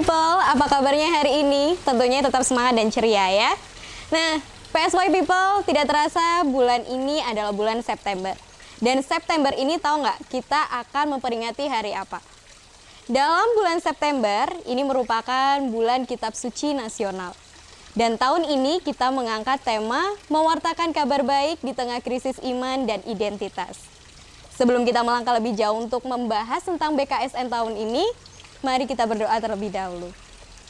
People, apa kabarnya hari ini? Tentunya tetap semangat dan ceria ya. Nah, PSY People, tidak terasa bulan ini adalah bulan September. Dan September ini tahu nggak kita akan memperingati hari apa? Dalam bulan September, ini merupakan bulan Kitab Suci Nasional. Dan tahun ini kita mengangkat tema mewartakan kabar baik di tengah krisis iman dan identitas. Sebelum kita melangkah lebih jauh untuk membahas tentang BKSN tahun ini, mari kita berdoa terlebih dahulu.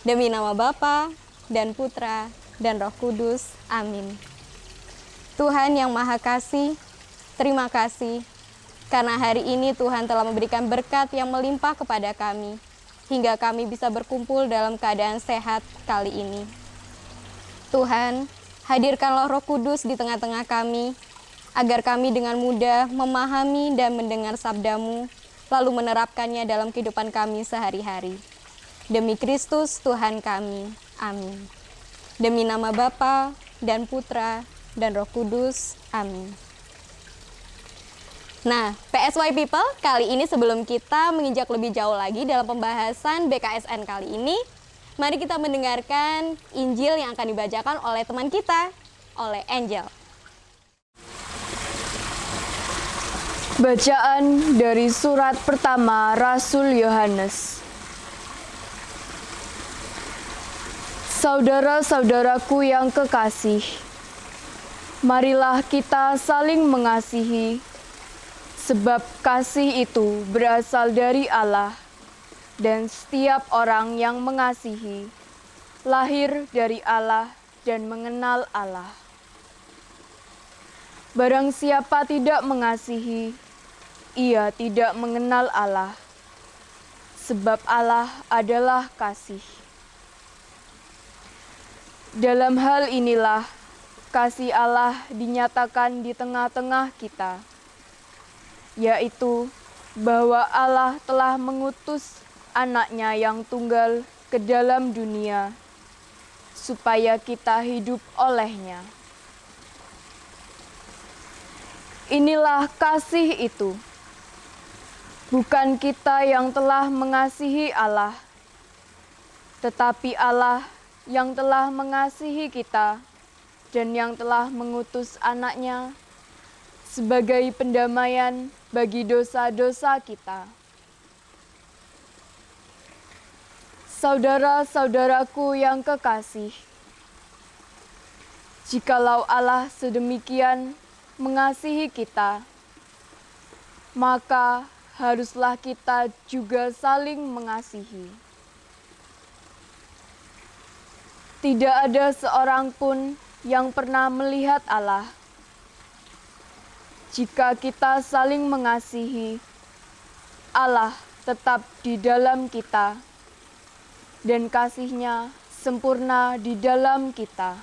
Demi nama Bapa dan Putra dan Roh Kudus. Amin. Tuhan yang Maha Kasih, terima kasih karena hari ini Tuhan telah memberikan berkat yang melimpah kepada kami, hingga kami bisa berkumpul dalam keadaan sehat kali ini. Tuhan, hadirkanlah Roh Kudus di tengah-tengah kami, agar kami dengan mudah memahami dan mendengar sabda-Mu, lalu menerapkannya dalam kehidupan kami sehari-hari. Demi Kristus Tuhan kami. Amin. Demi nama Bapa dan Putra dan Roh Kudus. Amin. Nah, PSY People, kali ini sebelum kita menginjak lebih jauh lagi dalam pembahasan BKSN kali ini, mari kita mendengarkan Injil yang akan dibacakan oleh teman kita, oleh Angel. Bacaan dari surat pertama Rasul Yohanes. Saudara-saudaraku yang kekasih, marilah kita saling mengasihi, sebab kasih itu berasal dari Allah, dan setiap orang yang mengasihi lahir dari Allah dan mengenal Allah. Barang siapa tidak mengasihi, ia tidak mengenal Allah, sebab Allah adalah kasih. Dalam hal inilah kasih Allah dinyatakan di tengah-tengah kita, yaitu bahwa Allah telah mengutus Anak-Nya yang tunggal ke dalam dunia, supaya kita hidup olehnya. Inilah kasih itu. Bukan kita yang telah mengasihi Allah, tetapi Allah yang telah mengasihi kita dan yang telah mengutus Anak-Nya sebagai pendamaian bagi dosa-dosa kita. Saudara-saudaraku yang kekasih, jikalau Allah sedemikian mengasihi kita, maka haruslah kita juga saling mengasihi. Tidak ada seorang pun yang pernah melihat Allah. Jika kita saling mengasihi, Allah tetap di dalam kita, dan kasih-Nya sempurna di dalam kita.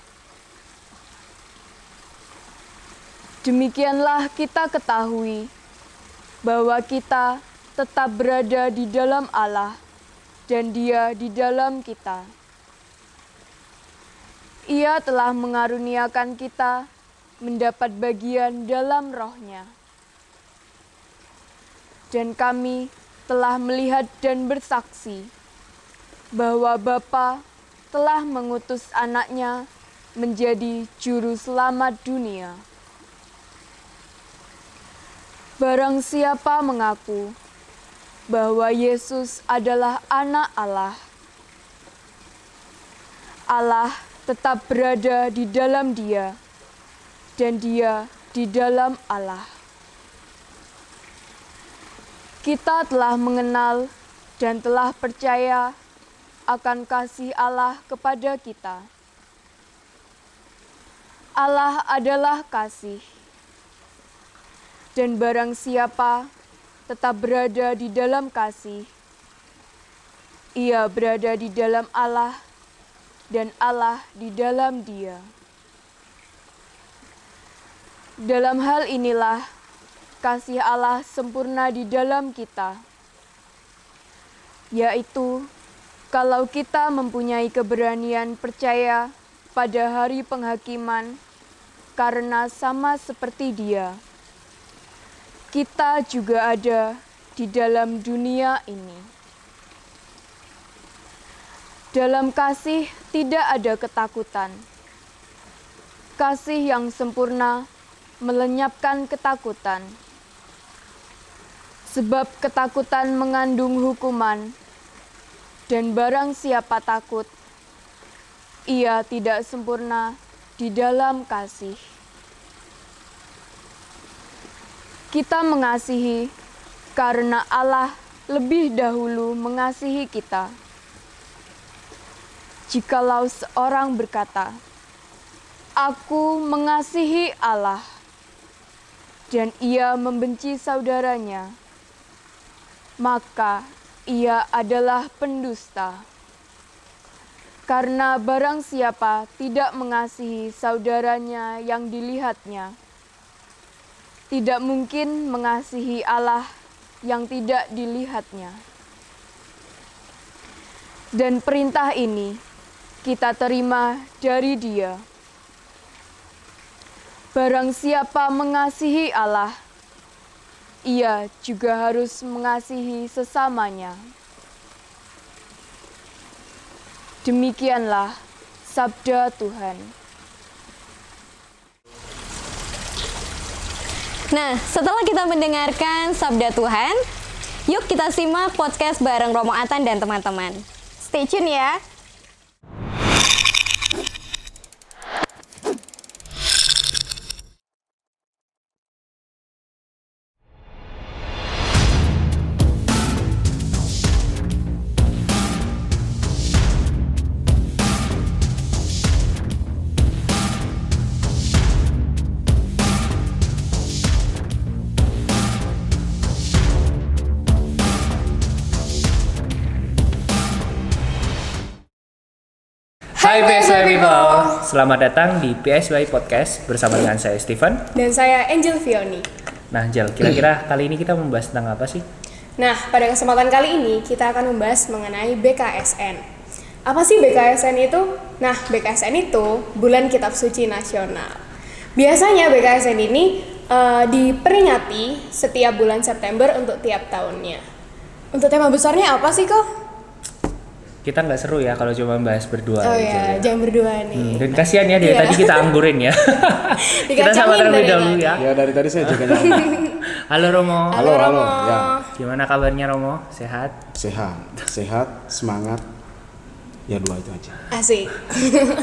Demikianlah kita ketahui bahwa kita tetap berada di dalam Allah dan Dia di dalam kita. Ia telah mengaruniakan kita mendapat bagian dalam Roh-Nya. Dan kami telah melihat dan bersaksi bahwa Bapa telah mengutus Anak-Nya menjadi juru selamat dunia. Barang siapa mengaku bahwa Yesus adalah Anak Allah, Allah tetap berada di dalam Dia, dan Dia di dalam Allah. Kita telah mengenal dan telah percaya akan kasih Allah kepada kita. Allah adalah kasih. Dan barang siapa tetap berada di dalam kasih, ia berada di dalam Allah, dan Allah di dalam Dia. Dalam hal inilah kasih Allah sempurna di dalam kita, yaitu kalau kita mempunyai keberanian percaya pada hari penghakiman, karena sama seperti Dia, kita juga ada di dalam dunia ini. Dalam kasih tidak ada ketakutan. Kasih yang sempurna melenyapkan ketakutan. Sebab ketakutan mengandung hukuman, dan barang siapa takut, ia tidak sempurna di dalam kasih. Kita mengasihi karena Allah lebih dahulu mengasihi kita. Jikalau seorang berkata, "Aku mengasihi Allah," dan ia membenci saudaranya, maka ia adalah pendusta. Karena barang siapa tidak mengasihi saudaranya yang dilihatnya, tidak mungkin mengasihi Allah yang tidak dilihatnya. Dan perintah ini kita terima dari Dia. Barang siapa mengasihi Allah, ia juga harus mengasihi sesamanya. Demikianlah sabda Tuhan. Nah, setelah kita mendengarkan sabda Tuhan, yuk kita simak podcast bareng Romo Atan dan teman-teman. Stay tune ya. Hai PSY People, selamat datang di PSY Podcast bersama dengan saya Steven. Dan saya Angel Fioni. Nah Angel, kira-kira kali ini kita membahas tentang apa sih? Nah, pada kesempatan kali ini kita akan membahas mengenai BKSN. Apa sih BKSN itu? Nah, BKSN itu Bulan Kitab Suci Nasional. Biasanya BKSN ini diperingati setiap bulan September untuk tiap tahunnya. Untuk tema besarnya apa sih kok? Kita nggak seru ya kalau cuma bahas berdua Oh aja ya, ya. jangan berdua nih. Dan kasihan ya dari Iya. tadi kita anggurin ya. Kita sama Dikacangin terlebih dari dahulu tadi. ya. Ya dari tadi saya jaga nyaman. Halo Romo. Halo, halo. Ya, Gimana kabarnya Romo? Sehat? sehat, semangat. Ya dua itu aja. Asik.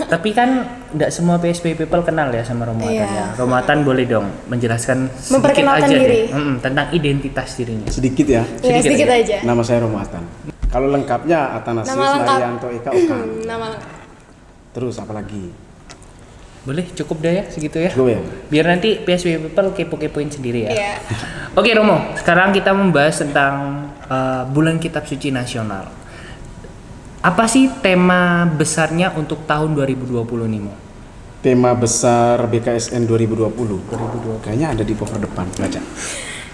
Tapi kan nggak semua PSY People kenal ya sama Romo Atan Iya. ya. Romo Atan boleh dong menjelaskan sedikit Memperkenalkan aja diri. deh tentang identitas dirinya. Sedikit ya. Ya, sedikit aja. Nama saya Romo Atan. Kalau lengkapnya Atanasius Nama lengkap. Marianto Eka Okan. Nama lengkap. Terus apa lagi? Boleh cukup dah ya segitu ya. Gue ya. Biar nanti PSY People kepo-kepoin sendiri ya. Iya. Oke Romo, sekarang kita membahas tentang Bulan Kitab Suci Nasional. Apa sih tema besarnya untuk tahun 2020 nih Mo? Tema besar BKSN 2020. Kayaknya ada di cover depan, baca.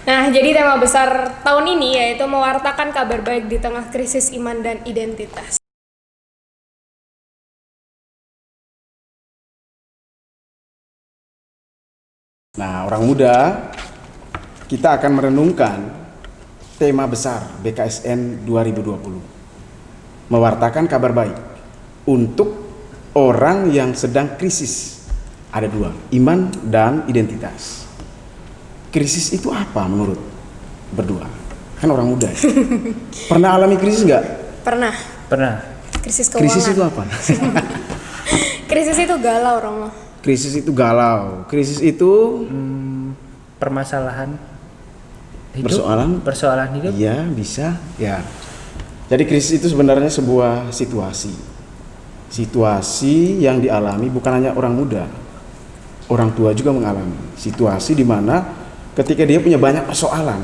Nah, jadi tema besar tahun ini yaitu mewartakan kabar baik di tengah krisis iman dan identitas. Nah, orang muda, kita akan merenungkan tema besar BKSN 2020. Mewartakan kabar baik untuk orang yang sedang krisis. Ada dua, iman dan identitas. Krisis itu apa menurut berdua? Kan orang muda. Pernah alami krisis nggak? Pernah. Pernah. Krisis keuangan. Krisis itu apa? Krisis itu galau, Romo. Krisis itu galau. Krisis itu Permasalahan hidup. Persoalan hidup. Iya, bisa. Ya. Jadi krisis itu sebenarnya sebuah situasi. Situasi yang dialami bukan hanya orang muda. Orang tua juga mengalami. Situasi di mana ketika dia punya banyak persoalan,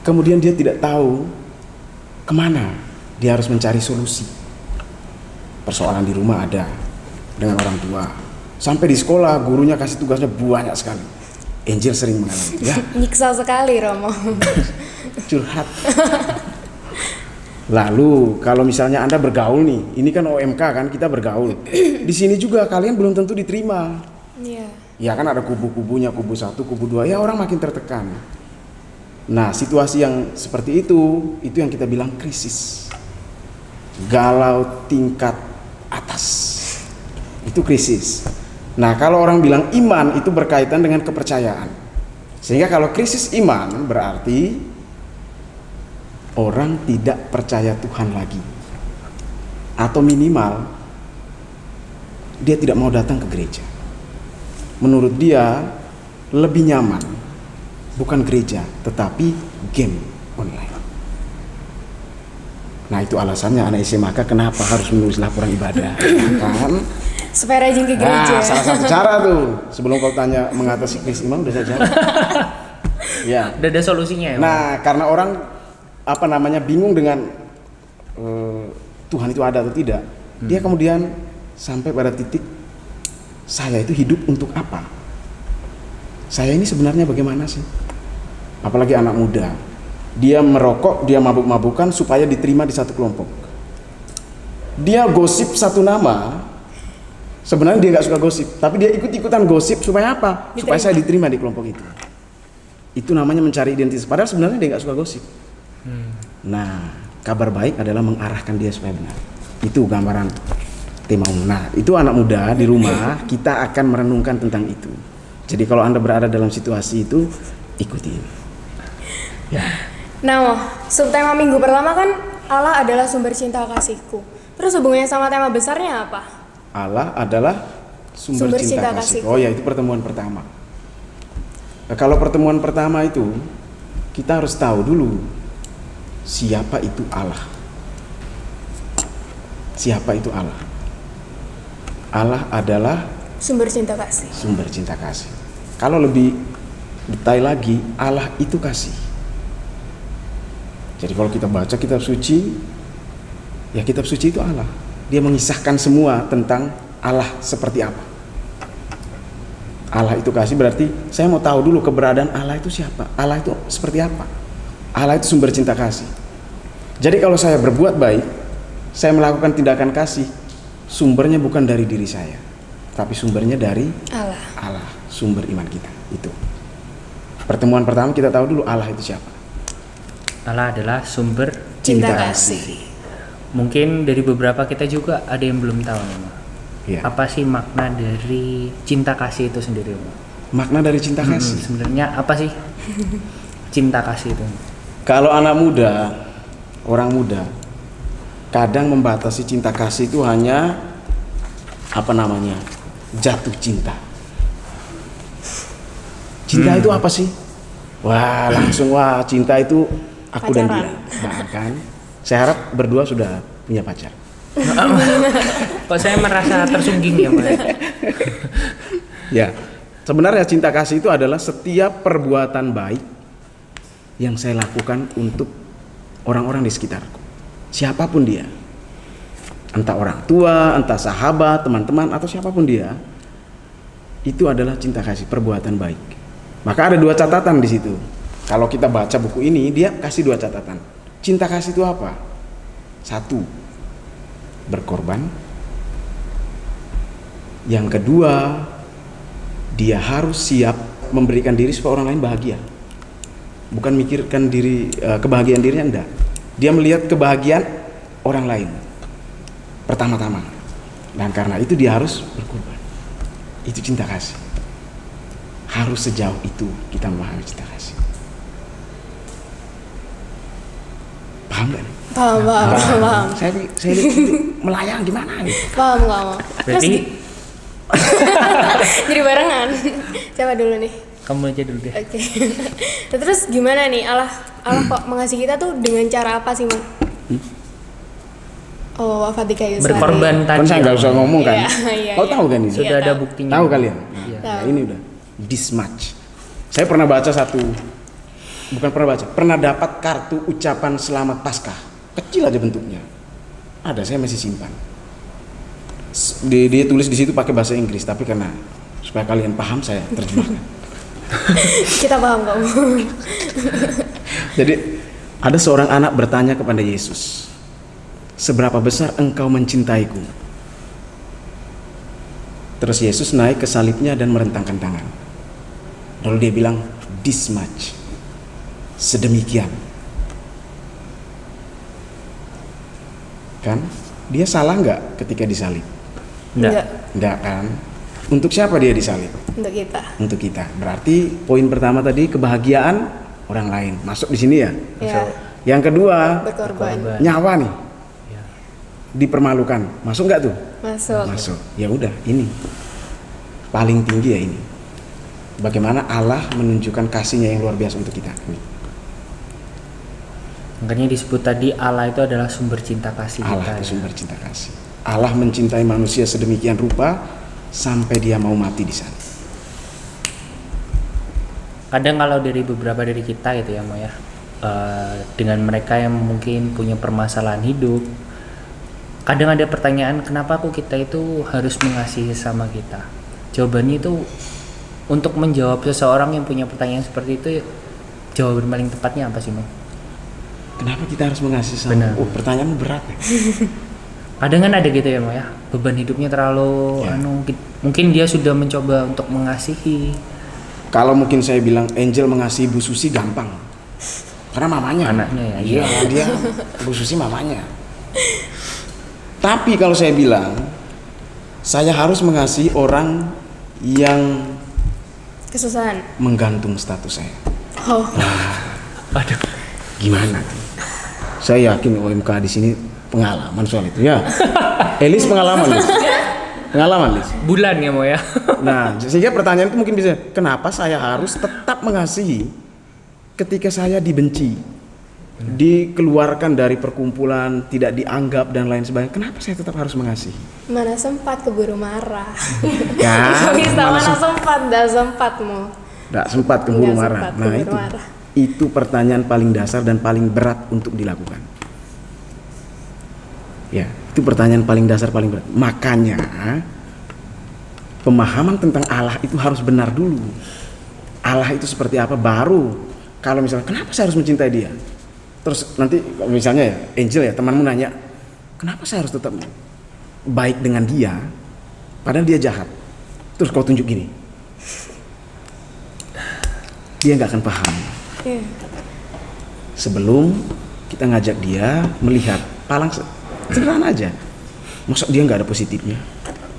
kemudian dia tidak tahu kemana dia harus mencari solusi. Persoalan di rumah ada dengan orang tua. Sampai di sekolah gurunya kasih tugasnya banyak sekali. Angel sering mengalami. Ya, Nyiksa sekali, Romo. curhat. Lalu kalau misalnya Anda bergaul nih, ini kan OMK kan, kita bergaul. Di sini juga kalian belum tentu diterima. Iya. Ya kan ada kubu-kubunya, kubu 1, kubu 2, ya orang makin tertekan. Nah, situasi yang seperti itu yang kita bilang krisis. galau tingkat atas. Itu krisis. Nah, kalau orang bilang iman itu berkaitan dengan kepercayaan. Sehingga kalau krisis iman berarti orang tidak percaya Tuhan lagi. Atau minimal dia tidak mau datang ke gereja. Menurut dia lebih nyaman bukan gereja tetapi game online. Nah, itu alasannya anak SMK kenapa harus menulis laporan ibadah, kan? Supaya rajin ke gereja. Nah, salah satu cara tuh. Sebelum kau tanya mengatasi krisis iman udah saya jawab. Ya. Udah ada solusinya ya? Nah, karena orang bingung dengan Tuhan itu ada atau tidak, dia kemudian sampai pada titik saya itu hidup untuk apa? Saya ini sebenarnya bagaimana sih? Apalagi anak muda, dia merokok, dia mabuk-mabukan supaya diterima di satu kelompok. Dia gosip satu nama, sebenarnya dia nggak suka gosip, tapi dia ikut-ikutan gosip supaya apa? Supaya saya diterima di kelompok itu. Itu namanya mencari identitas. Padahal sebenarnya dia nggak suka gosip. Nah, kabar baik adalah mengarahkan dia supaya benar. Itu gambaran tema umum. Nah, itu anak muda di rumah kita akan merenungkan tentang itu. Jadi kalau Anda berada dalam situasi itu, ikutin. Ya. Nah, subtema minggu pertama kan Allah adalah sumber cinta kasihku. Terus hubungannya sama tema besarnya apa? Allah adalah sumber cinta kasih. Oh ya, itu pertemuan pertama. Nah, kalau pertemuan pertama itu kita harus tahu dulu siapa itu Allah. Siapa itu Allah? Allah adalah Sumber cinta kasih. sumber cinta kasih. Kalau lebih detail lagi, Allah itu kasih. Jadi kalau kita baca kitab suci, ya kitab suci itu Allah. Dia mengisahkan semua tentang Allah seperti apa. Allah itu kasih berarti saya mau tahu dulu keberadaan Allah itu siapa. Allah itu seperti apa. Allah itu sumber cinta kasih. Jadi kalau saya berbuat baik, saya melakukan tindakan kasih, sumbernya bukan dari diri saya, tapi sumbernya dari Allah, sumber iman kita. Itu. Pertemuan pertama kita tahu dulu Allah itu siapa. Allah adalah sumber Cinta kasih. Mungkin dari beberapa kita juga ada yang belum tahu nih, Ma. Ya. Apa sih makna dari cinta kasih itu sendiri, Ma? Makna dari cinta kasih. Sebenarnya apa sih cinta kasih itu? Kalau anak muda, orang muda, kadang membatasi cinta kasih itu hanya jatuh cinta. Cinta itu apa sih? Wah, langsung cinta itu aku dan dia. Bahkan saya harap berdua sudah punya pacar. Kok saya merasa tersungging ya, Pak? Ya, sebenarnya cinta kasih itu adalah setiap perbuatan baik yang saya lakukan untuk orang-orang di sekitarku. Siapapun dia. Entah orang tua, entah sahabat, teman-teman, atau siapapun dia. Itu adalah cinta kasih, perbuatan baik. Maka ada 2 catatan di situ. Kalau kita baca buku ini, dia kasih 2 catatan. Cinta kasih itu apa? 1, berkorban. Yang kedua, dia harus siap memberikan diri supaya orang lain bahagia. Bukan mikirkan kebahagiaan dirinya, enggak. Dia melihat kebahagiaan orang lain pertama-tama. Dan karena itu dia harus berkorban. Itu cinta kasih. Harus sejauh itu kita memahami cinta kasih. Paham gak nih? Paham. Saya lihat melayang gimana nih? Paham. Berarti Jadi barengan. Siapa dulu nih? kamu aja dulu deh. Oke. Terus gimana nih Allah kok mengasihi kita tuh dengan cara apa sih, Man? Oh, Fatika Yusari. Berkorban tadi. Kan saya nggak usah ngomong kan? Iya, Kau iya. tahu kan ini? Sudah ada buktinya. Tahu kalian? Iya. Nah, ini udah this much. Saya pernah baca pernah dapat kartu ucapan selamat Paskah. Kecil aja bentuknya. Ada, saya masih simpan. Dia tulis di situ pakai bahasa Inggris, tapi karena supaya kalian paham saya terjemahkan. Kita paham kok. Jadi ada seorang anak bertanya kepada Yesus, "Seberapa besar engkau mencintaiku?" Terus Yesus naik ke salibnya dan merentangkan tangan. Lalu dia bilang, "This much." Sedemikian. Kan? Dia salah nggak ketika disalib? Enggak. Nggak kan? Untuk siapa dia disalib? Untuk kita. Untuk kita. Berarti poin pertama tadi kebahagiaan orang lain. Masuk di sini ya? Ya, Yang kedua, berkorban. nyawa nih. Ya. Dipermalukan. Masuk nggak tuh? Masuk. Masuk. Ya udah, ini paling tinggi ya ini. Bagaimana Allah menunjukkan kasihnya yang luar biasa untuk kita. Ini. Makanya disebut tadi Allah itu adalah sumber cinta kasih Allah kita. itu Ya. sumber cinta kasih. Allah mencintai manusia sedemikian rupa sampai dia mau mati di sana. Kadang kalau dari beberapa dari kita gitu ya Mo ya, dengan mereka yang mungkin punya permasalahan hidup, kadang ada pertanyaan kenapa kok kita itu harus mengasihi sesama kita. Jawabannya itu untuk menjawab seseorang yang punya pertanyaan seperti itu, jawaban paling tepatnya apa sih Mo? Kenapa kita harus mengasihi sama? Benar. Oh, pertanyaan berat ya. Kadang kan ada gitu ya Mo ya, beban hidupnya terlalu Ya. mungkin dia sudah mencoba untuk mengasihi Kalau mungkin saya bilang Angel mengasihi Bu Susi gampang. Karena mamanya. anaknya ya. Iya, dia Bu Susi mamanya. Tapi kalau saya bilang saya harus mengasihi orang yang Kesusahan. menggantung status saya. Oh, Aduh. Gimana? Saya yakin OMK di sini pengalaman soal itu ya. Elis pengalaman, Lis. Pengalaman, Lis. Bulan ya Mo ya. Nah, sehingga pertanyaan itu mungkin bisa, kenapa saya harus tetap mengasihi ketika saya dibenci, dikeluarkan dari perkumpulan, tidak dianggap dan lain sebagainya? Kenapa saya tetap harus mengasihi? mana sempat keburu marah. Ya, Nggak bisa, mana mana sempat, dah sempat mau. Nggak sempat keburu Nggak marah. sempat Nah keburu itu, marah. itu pertanyaan paling dasar dan paling berat untuk dilakukan. Ya, itu pertanyaan paling dasar paling berat. Makanya pemahaman tentang Allah itu harus benar dulu. Allah itu seperti apa baru. Kalau misalnya kenapa saya harus mencintai dia? Terus nanti misalnya ya Angel ya temanmu nanya, kenapa saya harus tetap baik dengan dia padahal dia jahat? Terus kau tunjuk gini, dia nggak akan paham. Iya. Sebelum kita ngajak dia melihat palang sederhana aja, masa dia nggak ada positifnya?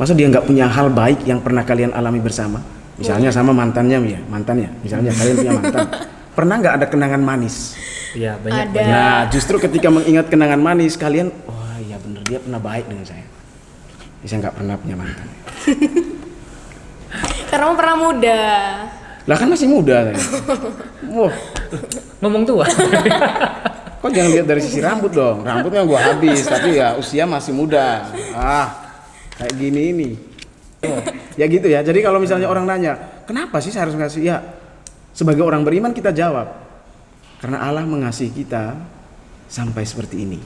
Masa dia nggak punya hal baik yang pernah kalian alami bersama? Misalnya sama mantannya misalnya kalian punya mantan, pernah nggak ada kenangan manis? Iya, banyak. Ada. Nah, justru ketika mengingat kenangan manis kalian, oh iya bener dia pernah baik dengan saya. Saya nggak pernah punya mantan. Karena kamu pernah muda. Lah kan masih muda saya. Wah, Ngomong tua. kok jangan lihat dari sisi rambut dong. Rambutnya gua habis, tapi ya usia masih muda. Kayak gini ini. Ya gitu ya. Jadi kalau misalnya orang nanya, kenapa sih saya harus ngasih? Ya, sebagai orang beriman kita jawab. Karena Allah mengasihi kita sampai seperti ini.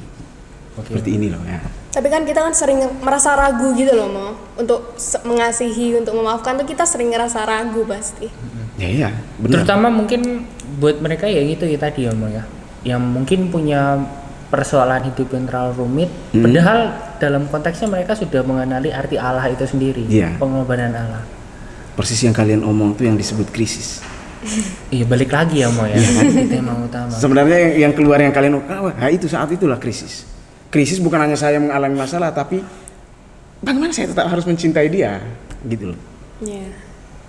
Oke. Seperti ini loh ya. Tapi kan kita kan sering merasa ragu gitu loh, Mo. Untuk mengasihi, untuk memaafkan tuh kita sering ngerasa ragu pasti. Ya iya, benar. Terutama mungkin buat mereka ya gitu ya tadi ya Mo ya, yang mungkin punya persoalan hidup yang terlalu rumit, padahal dalam konteksnya mereka sudah mengenali arti Allah itu sendiri, Iya. pengorbanan Allah. Persis yang kalian omong tuh yang disebut krisis. Iya, balik lagi ya Mo ya, itu yang utama. Sebenarnya yang keluar yang kalian itu saat itulah krisis. Krisis bukan hanya saya mengalami masalah, tapi bagaimana saya tetap harus mencintai dia, gitu loh. Iya.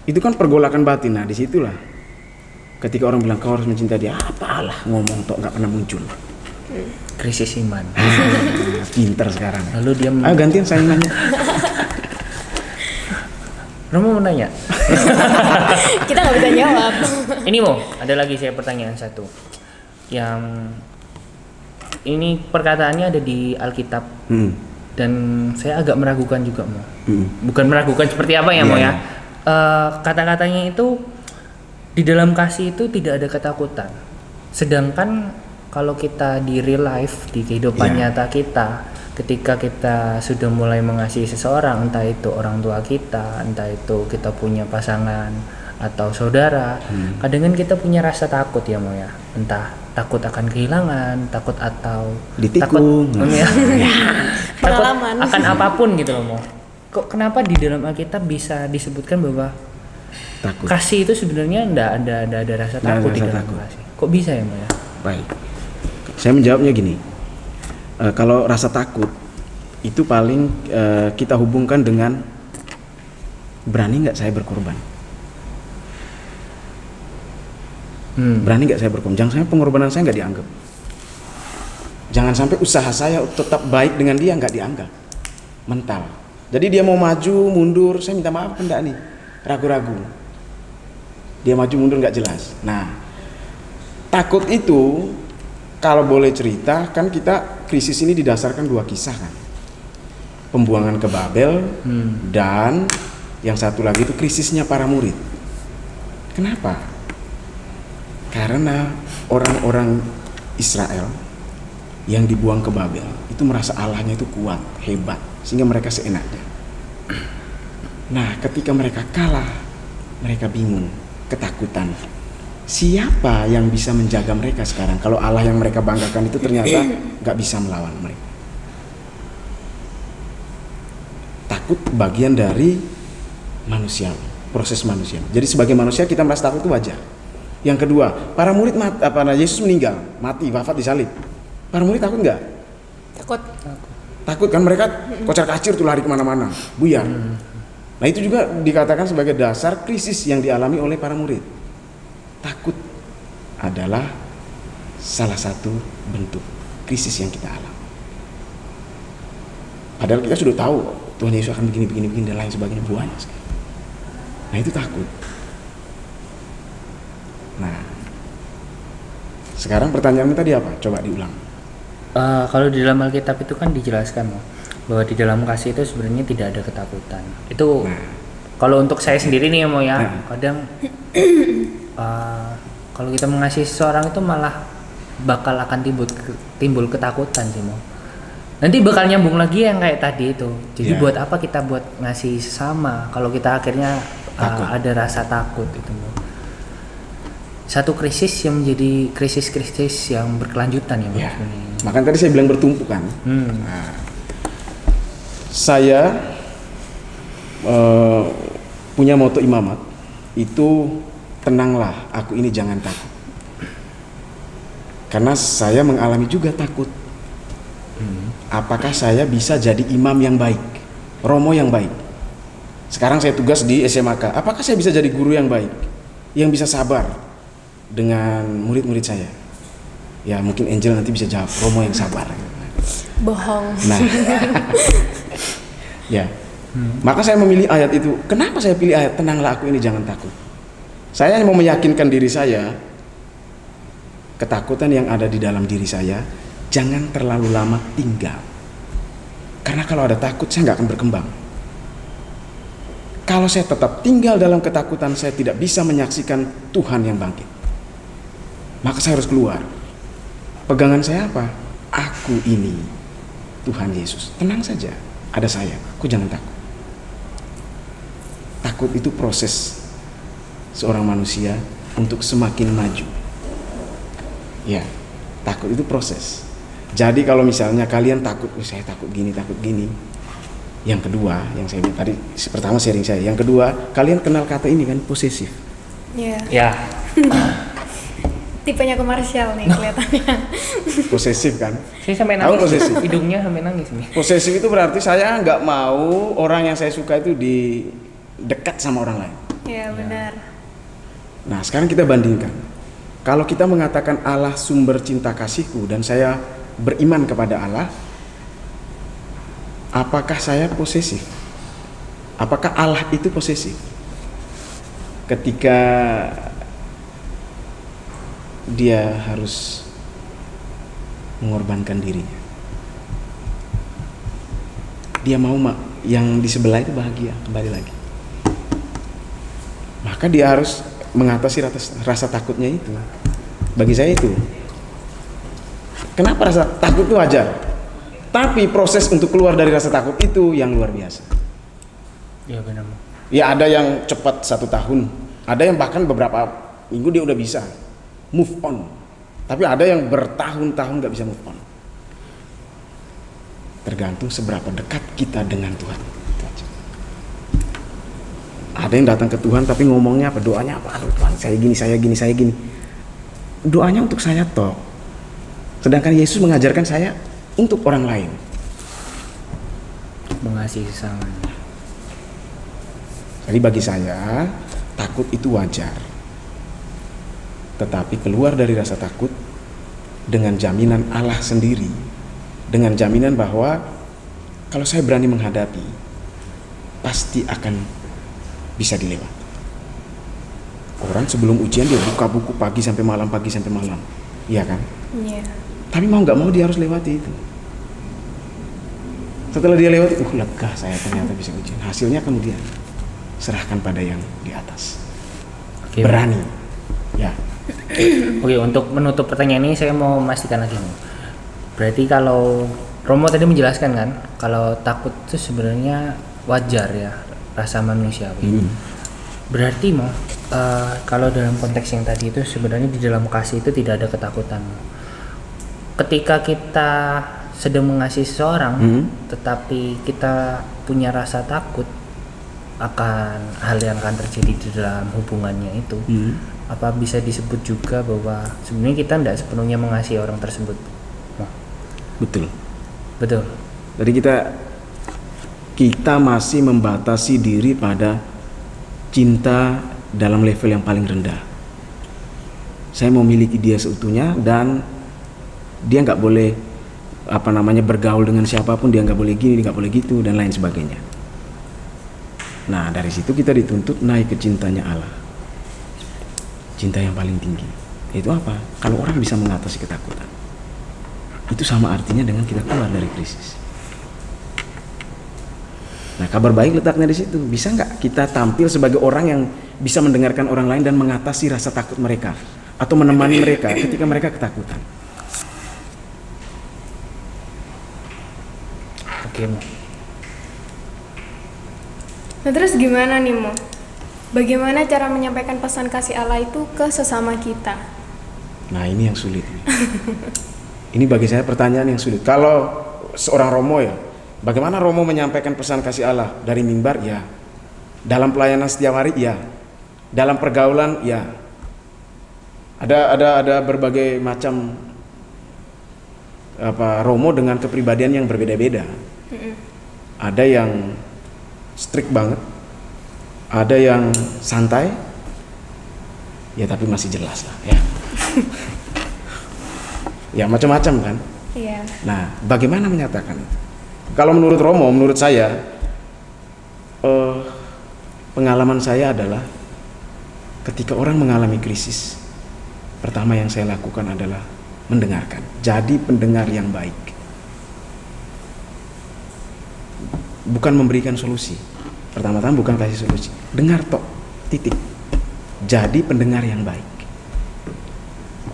Itu kan pergolakan batin. Nah, disitulah ketika orang bilang kau harus mencintai dia, apa Allah ngomong tok nggak pernah muncul. Krisis iman. Pinter sekarang. Lalu dia Ayo gantian saya nanya. Romo mau nanya. Kita nggak bisa jawab. Ini Mo, ada lagi saya pertanyaan satu. Yang ini perkataannya ada di Alkitab dan saya agak meragukan juga Mo. Bukan meragukan seperti apa ya Mo Iya, ya. Kata-katanya itu di dalam kasih itu tidak ada ketakutan. Sedangkan kalau kita di real life, di kehidupan Iya. nyata kita, ketika kita sudah mulai mengasihi seseorang, entah itu orang tua kita, entah itu kita punya pasangan atau saudara, kadang kan kita punya rasa takut ya Mo ya, entah takut akan kehilangan, takut atau Ditikung. takut, ya, takut Pengalaman. akan apapun gitu loh Mo. Kok kenapa di dalam Alkitab bisa disebutkan bahwa Takut. kasih itu sebenarnya nggak ada rasa Nggak ada takut di rasa dalam takut. kasih? Kok bisa ya Mo ya? Baik. Saya menjawabnya gini. Kalau rasa takut itu paling kita hubungkan dengan berani nggak saya berkorban. Berani nggak saya berkorban? Jangan sampai pengorbanan saya nggak dianggap. Jangan sampai usaha saya tetap baik dengan dia nggak dianggap. Mental. Jadi dia mau maju mundur, saya minta maaf enggak nih, ragu-ragu. Dia maju mundur nggak jelas. Nah, takut itu kalau boleh cerita kan kita krisis ini didasarkan 2 kisah kan. Pembuangan ke Babel dan yang satu lagi itu krisisnya para murid. Kenapa? Karena orang-orang Israel yang dibuang ke Babel itu merasa Allahnya itu kuat, hebat, sehingga mereka seenaknya. Nah, ketika mereka kalah, mereka bingung, ketakutan. Siapa yang bisa menjaga mereka sekarang kalau Allah yang mereka banggakan itu ternyata gak bisa melawan mereka? Takut bagian dari manusia, proses manusia. Jadi sebagai manusia kita merasa takut itu wajar. Yang kedua, para murid Yesus meninggal, mati, wafat disalib. Para murid takut nggak? Takut. Takut kan, mereka kocar-kacir tuh lari kemana-mana, buyar. Nah itu juga dikatakan sebagai dasar krisis yang dialami oleh para murid. Takut adalah salah satu bentuk krisis yang kita alami. Padahal kita sudah tahu Tuhan Yesus akan begini dan lain sebagainya, buahnya sekali. Nah itu takut. Nah sekarang pertanyaannya tadi apa? Coba diulang. Kalau di dalam Alkitab itu kan dijelaskan bahwa di dalam kasih itu sebenarnya tidak ada ketakutan. Itu kalau untuk saya sendiri nih ya, kadang kalau kita mengasihi seseorang itu malah bakal akan timbul ketakutan sih mau. Nanti bakal nyambung lagi yang kayak tadi itu. Jadi buat apa kita buat ngasih sesama kalau kita akhirnya ada rasa takut itu mau. Satu krisis yang menjadi krisis-krisis yang berkelanjutan ya. Makanya tadi saya bilang bertumpu kan. Nah, saya punya moto imamat itu, tenanglah aku ini jangan takut. Karena saya mengalami juga takut. Apakah saya bisa jadi imam yang baik, romo yang baik? Sekarang saya tugas di SMAK. Apakah saya bisa jadi guru yang baik, yang bisa sabar dengan murid-murid saya? Ya mungkin Angel nanti bisa jawab, romo yang sabar. Bohong. Nah, ya. Maka saya memilih ayat itu. Kenapa saya pilih ayat tenanglah aku ini jangan takut? Saya mau meyakinkan diri saya, ketakutan yang ada di dalam diri saya jangan terlalu lama tinggal. Karena kalau ada takut saya nggak akan berkembang. Kalau saya tetap tinggal dalam ketakutan, saya tidak bisa menyaksikan Tuhan yang bangkit. Maka saya harus keluar. Pegangan saya apa? Aku ini Tuhan Yesus. Tenang saja, ada saya. Aku jangan takut. Takut itu proses seorang manusia untuk semakin maju. Ya, takut itu proses. Jadi kalau misalnya kalian takut, saya takut gini. Yang kedua, yang saya bilang tadi, pertama sharing saya. Yang kedua, kalian kenal kata ini kan, posesif. Iya. Ya. Tipenya komersial nih kelihatannya. Posesif kan? Saya sampai Tahu nangis. posesif? Hidungnya sampai nangis nih. Posesif itu berarti saya nggak mau orang yang saya suka itu dekat sama orang lain. Iya benar. Nah sekarang kita bandingkan. Kalau kita mengatakan Allah sumber cinta kasihku dan saya beriman kepada Allah, apakah saya posesif? Apakah Allah itu posesif? Ketika dia harus mengorbankan dirinya, dia mau yang di sebelah itu bahagia kembali lagi, maka dia harus mengatasi rasa takutnya itu. Bagi saya itu, kenapa rasa takut itu wajar, tapi proses untuk keluar dari rasa takut itu yang luar biasa. Ya benar. Ya ada yang cepat 1 tahun, ada yang bahkan beberapa minggu dia udah bisa move on, tapi ada yang bertahun-tahun gak bisa move on. Tergantung seberapa dekat kita dengan Tuhan. Ada yang datang ke Tuhan tapi ngomongnya apa, doanya apa, aduh Tuhan saya gini. Doanya untuk saya toh. Sedangkan Yesus mengajarkan saya untuk orang lain. Mengasihi sesama. Jadi bagi saya, takut itu wajar. Tetapi keluar dari rasa takut dengan jaminan Allah sendiri. Dengan jaminan bahwa kalau saya berani menghadapi, pasti akan bisa dilewati. Orang sebelum ujian dia buka buku pagi sampai malam, iya kan? Iya. Tapi mau nggak mau dia harus lewati itu. Setelah dia lewati, lega saya ternyata bisa ujian. Hasilnya kemudian serahkan pada yang di atas. Oke, Berani, ya. Oke, untuk menutup pertanyaan ini saya mau memastikan lagi nih. Berarti kalau Romo tadi menjelaskan kan, kalau takut itu sebenarnya wajar ya, rasa manusiawi. Berarti mau kalau dalam konteks yang tadi itu sebenarnya di dalam kasih itu tidak ada ketakutan. Ketika kita sedang mengasihi seseorang, tetapi kita punya rasa takut akan hal yang akan terjadi di dalam hubungannya itu, apa bisa disebut juga bahwa sebenarnya kita tidak sepenuhnya mengasihi orang tersebut? Nah, Betul. betul. Jadi kita masih membatasi diri pada cinta dalam level yang paling rendah. Saya memiliki dia seutuhnya dan dia nggak boleh bergaul dengan siapapun, dia nggak boleh gini, nggak boleh gitu dan lain sebagainya. Nah dari situ kita dituntut naik ke cintanya Allah, cinta yang paling tinggi. Itu apa? Kalau orang bisa mengatasi ketakutan, itu sama artinya dengan kita keluar dari krisis. Nah kabar baik letaknya di situ. Bisa nggak kita tampil sebagai orang yang bisa mendengarkan orang lain dan mengatasi rasa takut mereka atau menemani mereka ketika mereka ketakutan? Oke, Mo. Nah terus gimana nih Mo? Bagaimana cara menyampaikan pesan kasih Allah itu ke sesama kita? Nah ini yang sulit. Ini bagi saya pertanyaan yang sulit. Kalau seorang Romo ya, bagaimana Romo menyampaikan pesan kasih Allah? Dari mimbar ya, dalam pelayanan setiap hari ya, dalam pergaulan ya. Ada berbagai macam Romo dengan kepribadian yang berbeda-beda. Ada yang strict banget, ada yang santai, ya tapi masih jelas lah ya. Ya macam-macam kan. Iya. Nah, bagaimana menyatakan? Kalau menurut Romo, menurut saya, pengalaman saya adalah ketika orang mengalami krisis, pertama yang saya lakukan adalah mendengarkan. Jadi pendengar yang baik. Bukan memberikan solusi. Pertama-tama bukan kasih solusi. Dengar tok, titik. Jadi pendengar yang baik.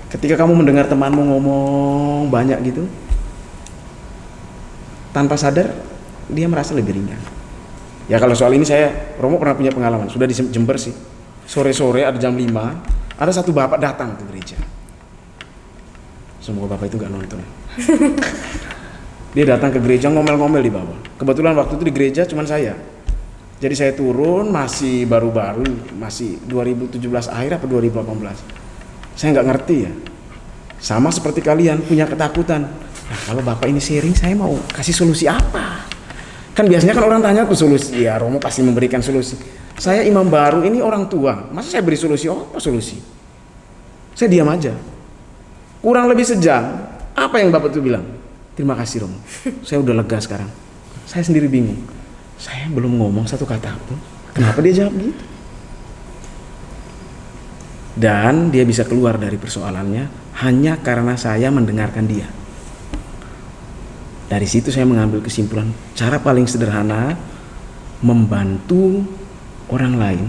Ketika kamu mendengar temanmu ngomong banyak gitu, tanpa sadar dia merasa lebih ringan. Ya kalau soal ini Romo pernah punya pengalaman. Sudah di Jember sih. Sore-sore ada jam 5, ada satu bapak datang ke gereja. Semoga bapak itu gak nonton. Dia datang ke gereja ngomel-ngomel di bawah. Kebetulan waktu itu di gereja cuman saya. Jadi saya turun masih baru-baru, masih 2017 akhir apa 2018. Saya nggak ngerti ya. Sama seperti kalian punya ketakutan. Nah kalau bapak ini sharing, saya mau kasih solusi apa? Kan biasanya kan orang tanya ke solusi. Ya Romo pasti memberikan solusi. Saya imam baru ini orang tua. Masa saya beri solusi? Apa solusi? Saya diam aja. Kurang lebih sejam. Apa yang bapak itu bilang? Terima kasih Romo. Saya udah lega sekarang. Saya sendiri bingung. Saya belum ngomong satu kata pun. Kenapa dia jawab gitu? Dan dia bisa keluar dari persoalannya hanya karena saya mendengarkan dia. Dari situ saya mengambil kesimpulan, cara paling sederhana membantu orang lain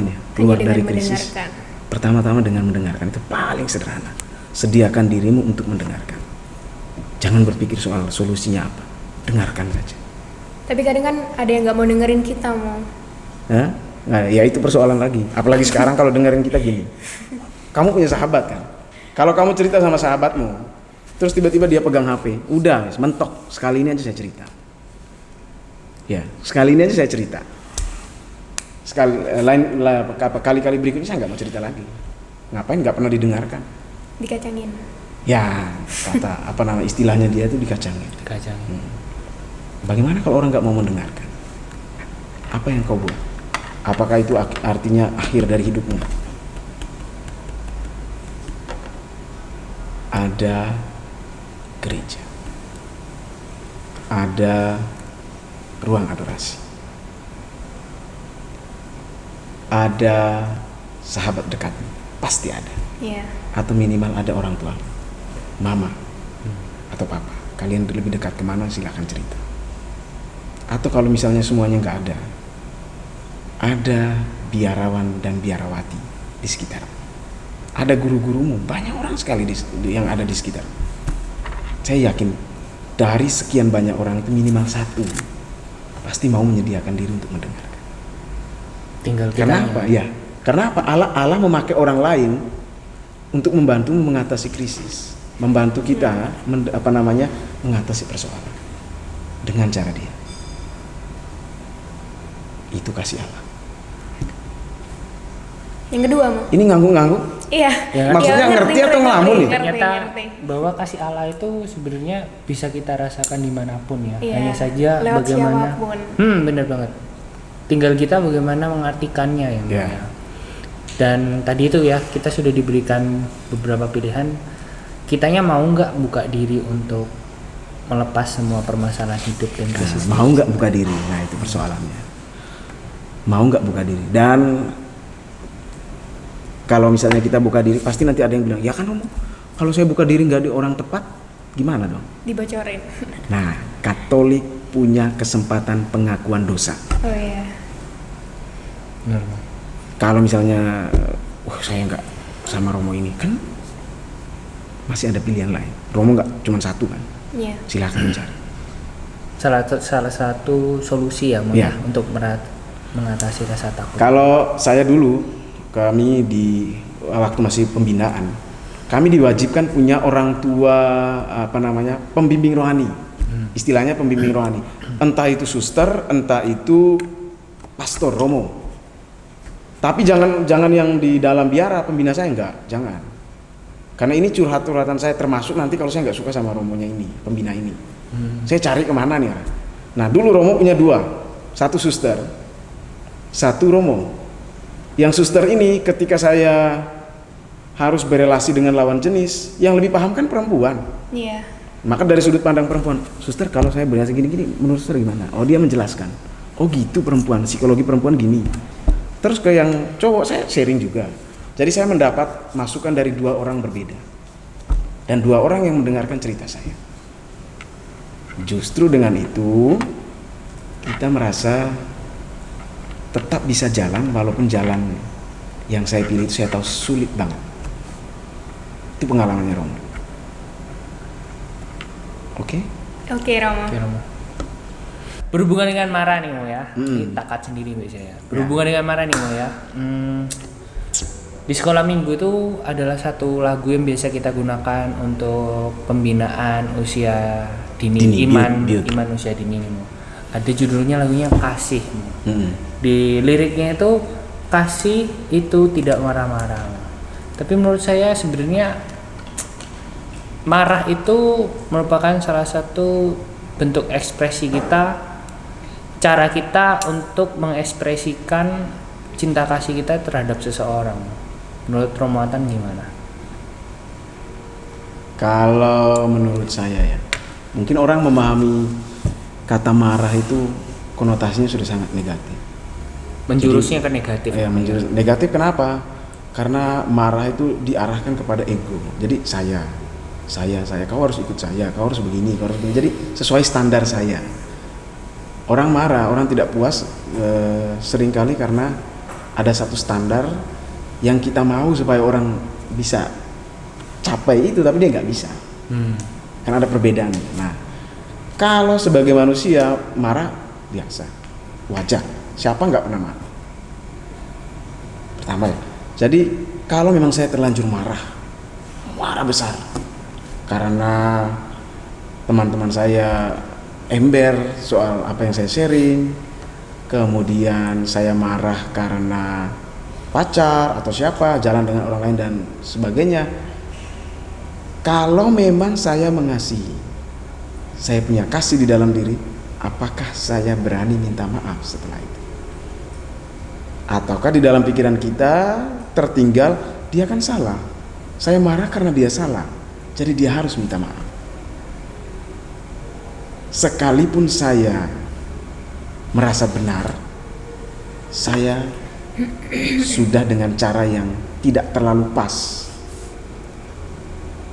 ya keluar dari krisis. Pertama-tama dengan mendengarkan, itu paling sederhana. Sediakan dirimu untuk mendengarkan. Jangan berpikir soal solusinya apa, dengarkan saja. Tapi kadang kan ada yang nggak mau dengerin kita Mo. Nah, ya itu persoalan lagi. Apalagi sekarang kalau dengerin kita gini. Kamu punya sahabat kan? Kalau kamu cerita sama sahabatmu, terus tiba-tiba dia pegang HP, udah mentok. Sekali ini aja saya cerita. Ya, sekali ini aja saya cerita. Kali-kali berikutnya saya nggak mau cerita lagi. Ngapain? Nggak pernah didengarkan. Dikacangin. Ya, kata apa nama istilahnya dia itu dikacangin. Kacang. Bagaimana kalau orang nggak mau mendengarkan? Apa yang kau buat? Apakah itu artinya akhir dari hidupmu? Ada gereja, ada ruang adorasi, ada sahabat dekatmu, pasti ada. Iya. Atau minimal ada orang tua, mama atau papa. Kalian lebih dekat kemana, silahkan cerita. Atau kalau misalnya semuanya nggak ada biarawan dan biarawati di sekitar. Ada guru-gurumu, banyak orang sekali yang ada di sekitar. Saya yakin dari sekian banyak orang itu minimal satu pasti mau menyediakan diri untuk mendengarkan. Tinggal kita. Kenapa? Ya, karena apa? Allah memakai orang lain untuk membantu mengatasi krisis, membantu kita mengatasi persoalan dengan cara dia. Itu kasih Allah. Yang kedua, Mo. Ini ngangguk-ngangguk. Iya. Ya, Maksudnya ngerti atau ngelamun nih? Ternyata Ngerti. bahwa kasih Allah itu sebenarnya bisa kita rasakan dimanapun ya. Iya, Hanya saja lewat bagaimana. siapapun. Benar banget. Tinggal kita bagaimana mengartikannya ya. Mbak, Ya. ya. Dan tadi itu ya kita sudah diberikan beberapa pilihan. Kitanya mau nggak buka diri untuk melepas semua permasalahan hidup dan krisis. Mau nggak buka diri? Nah itu persoalannya. Mau nggak buka diri? Dan kalau misalnya kita buka diri, pasti nanti ada yang bilang, ya kan Romo, kalau saya buka diri nggak ada orang tepat, gimana dong? Dibocorin. Nah, Katolik punya kesempatan pengakuan dosa. Oh iya. Benar, Bang. Kalau misalnya, saya nggak sama Romo ini, kan masih ada pilihan lain. Romo nggak cuma satu kan? Iya. Silahkan mencari. Salah satu solusi ya, Bang, Ya. untuk mengatasi rasa takut. Kalau saya dulu, kami di waktu masih pembinaan, kami diwajibkan punya orang tua pembimbing rohani. Istilahnya pembimbing rohani. Entah itu suster, entah itu pastor Romo. Tapi jangan yang di dalam biara pembina saya enggak, jangan. Karena ini curhatan saya, termasuk nanti kalau saya nggak suka sama Romonya ini, pembina ini. Saya cari kemana nih? Nah dulu Romo punya dua, satu suster, satu Romo. Yang suster ini ketika saya harus berelasi dengan lawan jenis, yang lebih paham kan perempuan. Iya. Maka dari sudut pandang perempuan, suster kalau saya berelasi gini-gini, menurut suster gimana? Oh dia menjelaskan, oh gitu perempuan, psikologi perempuan gini. Terus ke yang cowok saya sharing juga. Jadi saya mendapat masukan dari dua orang berbeda. Dan dua orang yang mendengarkan cerita saya. Justru dengan itu, kita merasa tetap bisa jalan walaupun jalan yang saya pilih itu saya tahu sulit banget. Itu pengalamannya Romo. Oke? Oke, Romo. Oke, Romo. Berhubungan dengan marah nih Mo ya, ini takat sendiri biasanya. Berhubungan dengan marah nih Mo ya. Di sekolah minggu itu adalah satu lagu yang biasa kita gunakan untuk pembinaan usia dini, iman usia dini nih Mo. Ada judulnya lagunya Kasih Mo. Di liriknya itu kasih itu tidak marah-marah. Tapi menurut saya sebenarnya marah itu merupakan salah satu bentuk ekspresi kita, cara kita untuk mengekspresikan cinta kasih kita terhadap seseorang. Menurut Romo Atan gimana? Kalau menurut saya ya, mungkin orang memahami kata marah itu konotasinya sudah sangat negatif. Menjurusnya ke negatif. Ya, menjurus negatif kenapa? Karena marah itu diarahkan kepada ego. Jadi saya, kau harus ikut saya, kau harus begini, kau harus begini. Jadi sesuai standar saya. Orang marah, orang tidak puas seringkali karena ada satu standar yang kita mau supaya orang bisa capai itu, tapi dia nggak bisa. Karena ada perbedaan. Nah, kalau sebagai manusia marah biasa, wajar. Siapa nggak pernah marah? Pertama ya. Jadi kalau memang saya terlanjur marah besar karena teman-teman saya ember soal apa yang saya sharing, kemudian saya marah karena pacar atau siapa jalan dengan orang lain dan sebagainya. Kalau memang saya mengasihi, saya punya kasih di dalam diri, apakah saya berani minta maaf setelah itu? Ataukah di dalam pikiran kita tertinggal, dia kan salah, saya marah karena dia salah, jadi dia harus minta maaf. Sekalipun saya merasa benar, saya sudah dengan cara yang tidak terlalu pas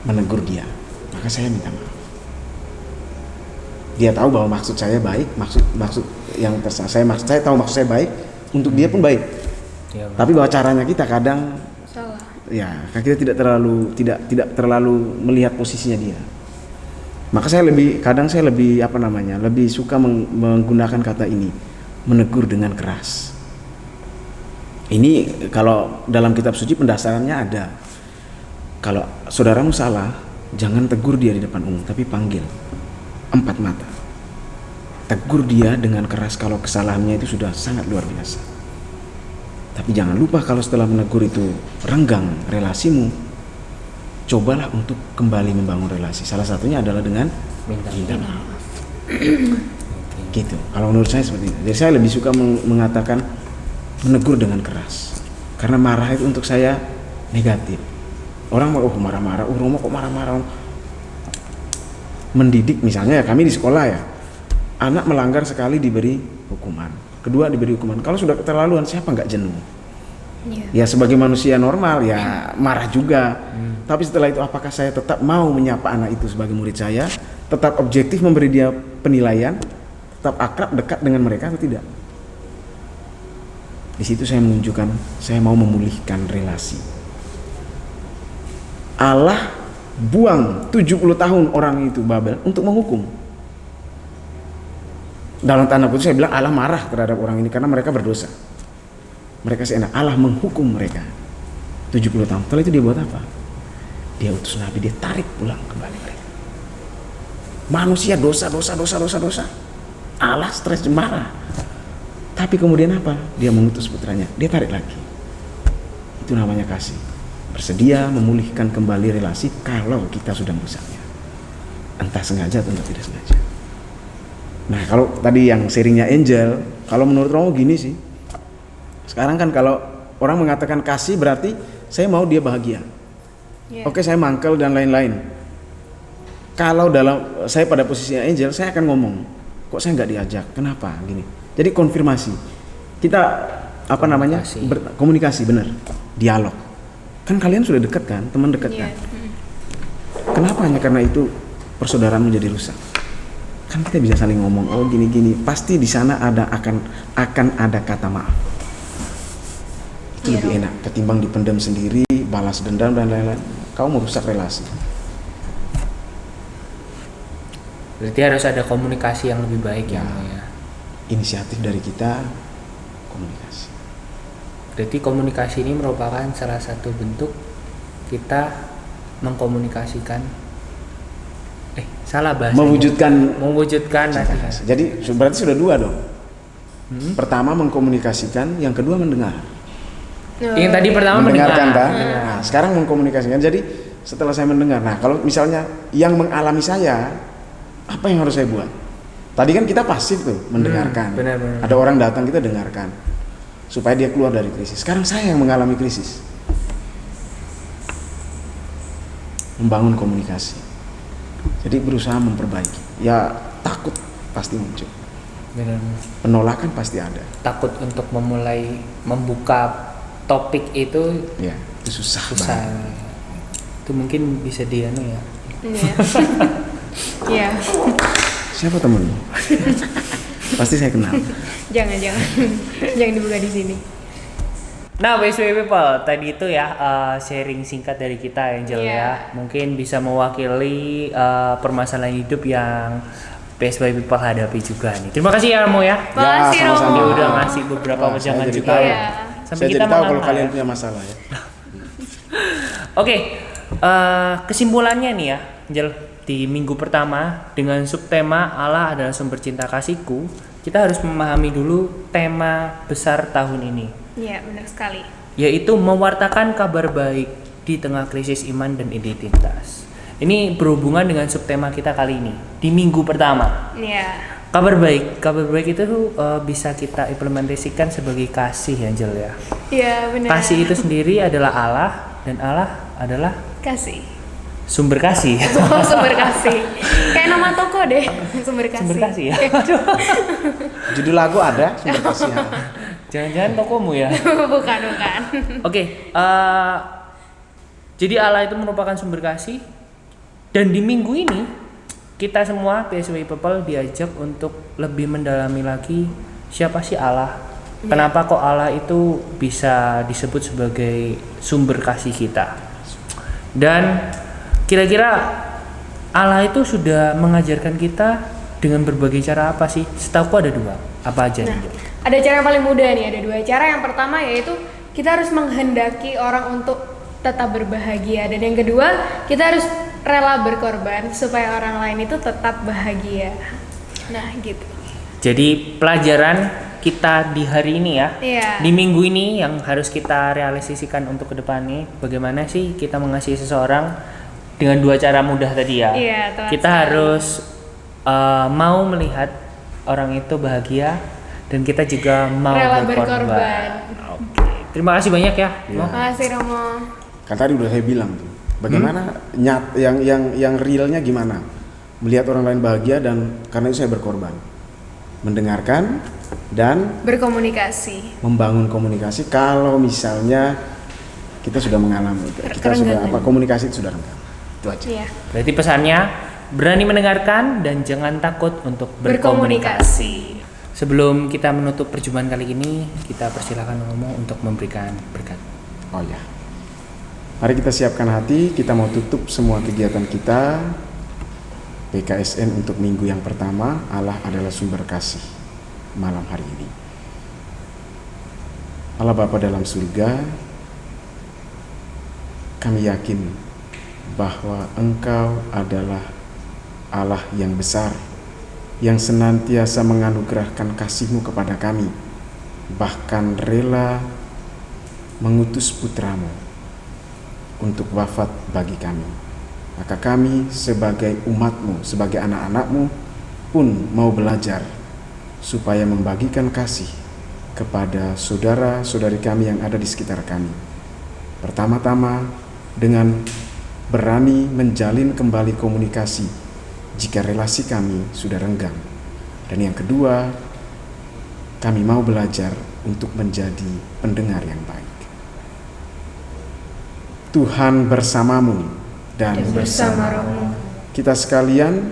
menegur dia, maka saya minta maaf. Dia tahu bahwa maksud saya baik, maksud yang terserah saya tahu maksud saya baik, untuk dia pun baik. Ya, Tapi bahwa caranya kita kadang Salah. ya, kita tidak terlalu melihat posisinya dia. Maka kadang saya lebih lebih suka menggunakan kata ini, menegur dengan keras. Ini kalau dalam kitab suci pendasarannya ada. Kalau saudaramu salah, jangan tegur dia di depan umum, tapi panggil 4 mata. Tegur dia dengan keras kalau kesalahannya itu sudah sangat luar biasa. Tapi jangan lupa kalau setelah menegur itu renggang relasimu, cobalah untuk kembali membangun relasi. Salah satunya adalah dengan minta maaf. Gitu. Kalau menurut saya seperti itu. Jadi saya lebih suka mengatakan menegur dengan keras. Karena marah itu untuk saya negatif. Orang mau marah-marah, Romo kok marah-marah. Mendidik misalnya ya, kami di sekolah ya, anak melanggar sekali diberi hukuman, kedua diberi hukuman. Kalau sudah keterlaluan, siapa nggak jenuh? Ya sebagai manusia normal ya marah juga. Tapi setelah itu apakah saya tetap mau menyapa anak itu sebagai murid saya, tetap objektif memberi dia penilaian, tetap akrab dekat dengan mereka atau tidak? Di situ saya menunjukkan saya mau memulihkan relasi. Allah buang 70 tahun orang itu Babel untuk menghukum. Dalam tanda kutip saya bilang Allah marah terhadap orang ini karena mereka berdosa. Mereka seenak, Allah menghukum mereka 70 tahun. Setelah itu dia buat apa? Dia utus nabi, dia tarik pulang kembali mereka. Manusia dosa. Allah stres, marah. Tapi kemudian apa? Dia mengutus putranya, dia tarik lagi. Itu namanya kasih. Bersedia memulihkan kembali relasi kalau kita sudah merusaknya. Entah sengaja atau tidak sengaja. Nah kalau tadi yang sharingnya Angel, kalau menurut Romo gini sih. Sekarang kan kalau orang mengatakan kasih berarti saya mau dia bahagia. Oke, saya mangkel dan lain-lain. Kalau saya pada posisinya Angel, saya akan ngomong, kok saya nggak diajak? Kenapa? Gini. Jadi konfirmasi. Kita komunikasi benar, dialog. Kan kalian sudah dekat kan, teman dekat kan. Kenapa hanya karena itu persaudaraan menjadi rusak? Kan kita bisa saling ngomong, oh gini-gini. Pasti di sana akan ada kata maaf. Itu lebih enak ketimbang dipendam sendiri, balas dendam dan lain-lain. Kau merusak relasi. berarti harus ada komunikasi yang lebih baik ya. Inisiatif dari kita komunikasi. Berarti komunikasi ini merupakan salah satu bentuk kita mengkomunikasikan mewujudkan kasih. Jadi berarti sudah 2 dong. Pertama mengkomunikasikan, yang kedua mendengar. Yang tadi pertama mendengarkan kan? Nah, sekarang mengkomunikasikan. Jadi setelah saya mendengar, nah kalau misalnya yang mengalami saya, apa yang harus saya buat? Tadi kan kita pasif tuh, mendengarkan. Benar. Ada orang datang, kita dengarkan supaya dia keluar dari krisis. Sekarang saya yang mengalami krisis. Membangun komunikasi. Jadi berusaha memperbaiki. Ya takut pasti muncul. Benar. Penolakan pasti ada. Takut untuk membuka topik itu Ya, itu susah. Itu mungkin bisa ya. Iya. Siapa temenmu? Pasti saya kenal. Jangan dibuka di sini. Nah, PSBB people, tadi itu ya sharing singkat dari kita Angel ya. Mungkin bisa mewakili permasalahan hidup yang PSBB people hadapi juga nih. Terima kasih ya Romo ya. Makasih sama-sama. Dia udah ngasih beberapa wejangan juga tahu. ya. Sampai Saya kita jadi tahu kalau mengenal kalian ya. punya masalah ya. Oke, kesimpulannya nih ya, Angel, di minggu pertama dengan subtema Allah adalah sumber cinta kasihku, kita harus memahami dulu tema besar tahun ini. Iya, benar sekali. Yaitu mewartakan kabar baik di tengah krisis iman dan identitas. Ini berhubungan dengan subtema kita kali ini di minggu pertama. Iya. Kabar baik itu bisa kita implementasikan sebagai kasih, Angel ya. Iya, benar. Kasih itu sendiri adalah Allah dan Allah adalah Kasih. sumber kasih. Oh, sumber kasih. Kayak nama toko deh, sumber kasih. Sumber kasih ya. Judul lagu ada sumber kasih. Jangan-jangan tokomu ya. bukan. Oke, jadi Allah itu merupakan sumber kasih. Dan di minggu ini kita semua PSW People diajak untuk lebih mendalami lagi siapa sih Allah. Kenapa kok Allah itu bisa disebut sebagai sumber kasih kita. Dan kira-kira Allah itu sudah mengajarkan kita dengan berbagai cara apa sih? Setahu ada 2. Apa aja nih? Ada cara yang paling mudah nih, ada 2 cara. Yang pertama yaitu kita harus menghendaki orang untuk tetap berbahagia, dan yang kedua kita harus rela berkorban supaya orang lain itu tetap bahagia. Nah, gitu. Jadi pelajaran kita di hari ini ya, Iya. di minggu ini yang harus kita realisasikan untuk kedepannya, bagaimana sih kita mengasihi seseorang dengan 2 cara mudah tadi ya. Iya, tepat Kita sekali. harus mau melihat orang itu bahagia dan kita juga mau Rela berkorban. berkorban. Oke, terima kasih banyak ya. Mo. Makasih Romo. Kan tadi udah saya bilang tuh, bagaimana yang realnya gimana? Melihat orang lain bahagia, dan karena itu saya berkorban. Mendengarkan dan Berkomunikasi. membangun komunikasi kalau misalnya kita sudah mengalami itu. Kita sudah Kerenggangan. komunikasi itu sudah renggang. Itu aja. Iya. Berarti pesannya berani mendengarkan dan jangan takut untuk berkomunikasi. Sebelum kita menutup perjumpaan kali ini, kita persilakan Romo untuk memberikan berkat. Oh ya. Mari kita siapkan hati, kita mau tutup semua kegiatan kita. BKSN untuk minggu yang pertama, Allah adalah sumber kasih malam hari ini. Allah Bapa dalam surga, kami yakin bahwa Engkau adalah Allah yang besar, yang senantiasa menganugerahkan kasih-Mu kepada kami, bahkan rela mengutus putra-Mu untuk wafat bagi kami. Maka kami sebagai umat-Mu, sebagai anak-anak-Mu pun mau belajar supaya membagikan kasih kepada saudara-saudari kami yang ada di sekitar kami. Pertama-tama dengan berani menjalin kembali komunikasi jika relasi kami sudah renggang. Dan yang kedua, kami mau belajar untuk menjadi pendengar yang baik. Tuhan bersamamu dan Bersama Romo. kita sekalian,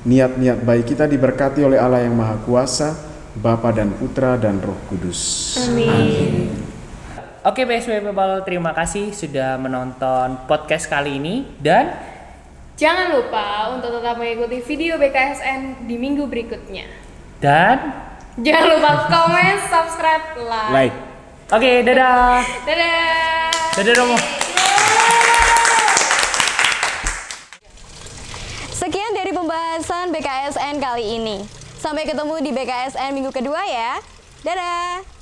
niat-niat baik kita diberkati oleh Allah yang Maha Kuasa, Bapa dan Putra dan Roh Kudus. Amin. Oke PSW People, terima kasih sudah menonton podcast kali ini. Dan Jangan lupa untuk tetap mengikuti video BKSN di minggu berikutnya. jangan Jangan lupa komen, subscribe, like. Like. Oke, dadah. Dadah. Dadah Romo. Sekian dari pembahasan BKSN kali ini. Sampai ketemu di BKSN minggu kedua ya. Dadah.